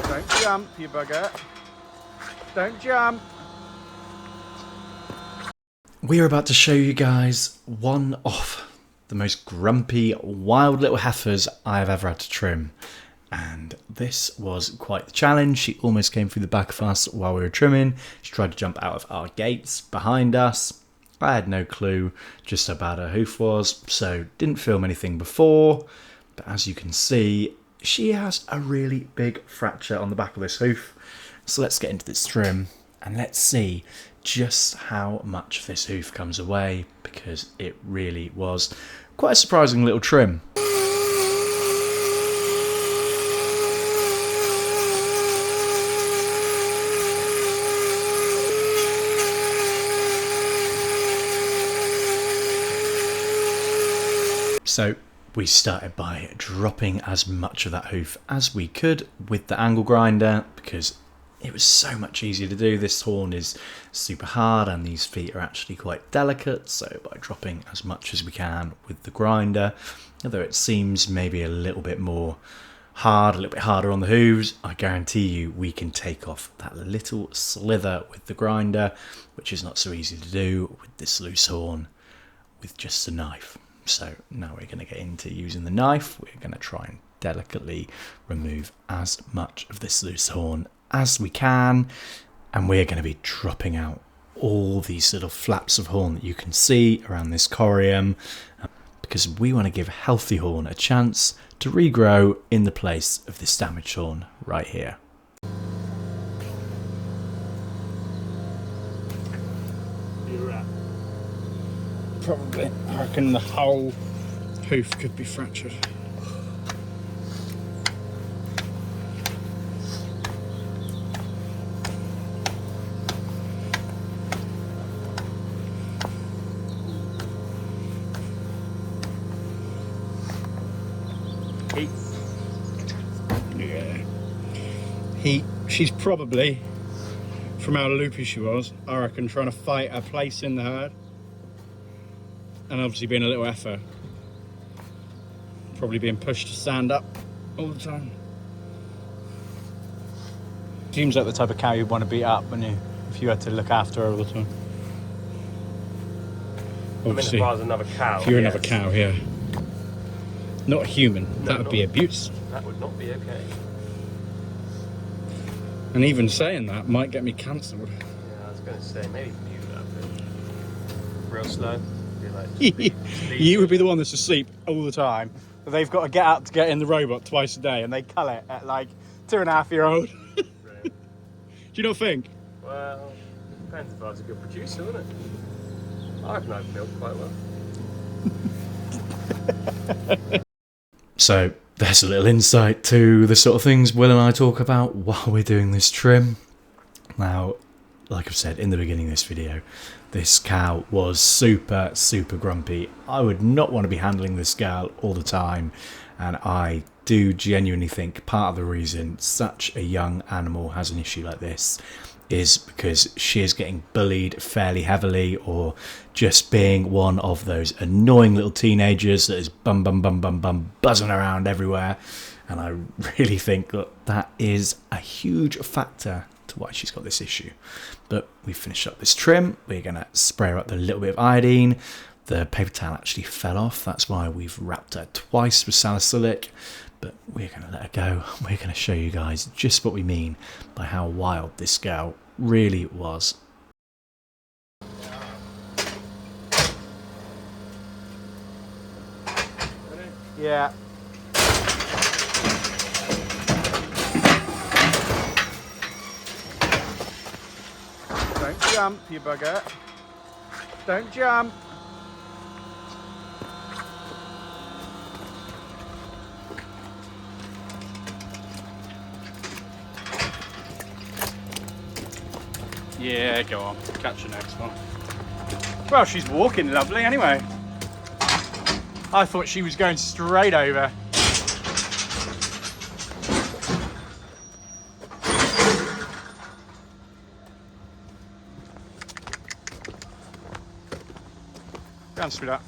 Don't jump, you bugger. Don't jump. We are about to show you guys one of the most grumpy, wild little heifers I have ever had to trim. And this was quite the challenge. She almost came through the back of us while we were trimming. She tried to jump out of our gates behind us. I had no clue just how bad her hoof was, so didn't film anything before. But as you can see, she has a really big fracture on the back of this hoof. So let's get into this trim and let's see just how much of this hoof comes away, because it really was quite a surprising little trim. So we started by dropping as much of that hoof as we could with the angle grinder, because it was so much easier to do. This horn is super hard and these feet are actually quite delicate, so by dropping as much as we can with the grinder, although it seems maybe a little bit more hard, a little bit harder on the hooves, I guarantee you we can take off that little slither with the grinder, which is not so easy to do with this loose horn with just a knife. So now we're going to get into using the knife. We're going to try and delicately remove as much of this loose horn as we can, and we're going to be dropping out all these little flaps of horn that you can see around this corium, because we want to give healthy horn a chance to regrow in the place of this damaged horn right here. Probably. I reckon the whole hoof could be fractured. Heat. Yeah. Heat. She's probably, from how loopy she was, I reckon trying to fight her place in the herd. And obviously being a little effer, probably being pushed to stand up all the time. Seems like the type of cow you'd want to beat up, wouldn't you, if you had to look after her all the time. Obviously, I mean, as far as another cow, if you're yes. another cow, yeah. Not a human, No, that would be abuse. That would not be okay. And even saying that might get me cancelled. Yeah, I was going to say, maybe mute that bit. Real slow. Be like, You would be the one that's asleep all the time. But they've got to get out to get in the robot twice a day, and they cull it at like 2.5-year-old. Do you not think? Well, depends if I was a good producer, wouldn't it? I reckon I've milked quite well. So there's a little insight to the sort of things Will and I talk about while we're doing this trim. Now, like I've said in the beginning of this video, this cow was super grumpy. I would not want to be handling this gal all the time, and I do genuinely think part of the reason such a young animal has an issue like this is because she is getting bullied fairly heavily, or just being one of those annoying little teenagers that is bum buzzing around everywhere. And I really think that is a huge factor to why she's got this issue. But we finished up this trim. We're going to spray her up with a little bit of iodine. The paper towel actually fell off. That's why we've wrapped her twice with salicylic. But we're going to let her go. We're going to show you guys just what we mean by how wild this girl really was. Yeah. Don't jump, you bugger. Don't jump. Yeah, go on. Catch the next one. Well, she's walking lovely anyway. I thought she was going straight over. Go and through that.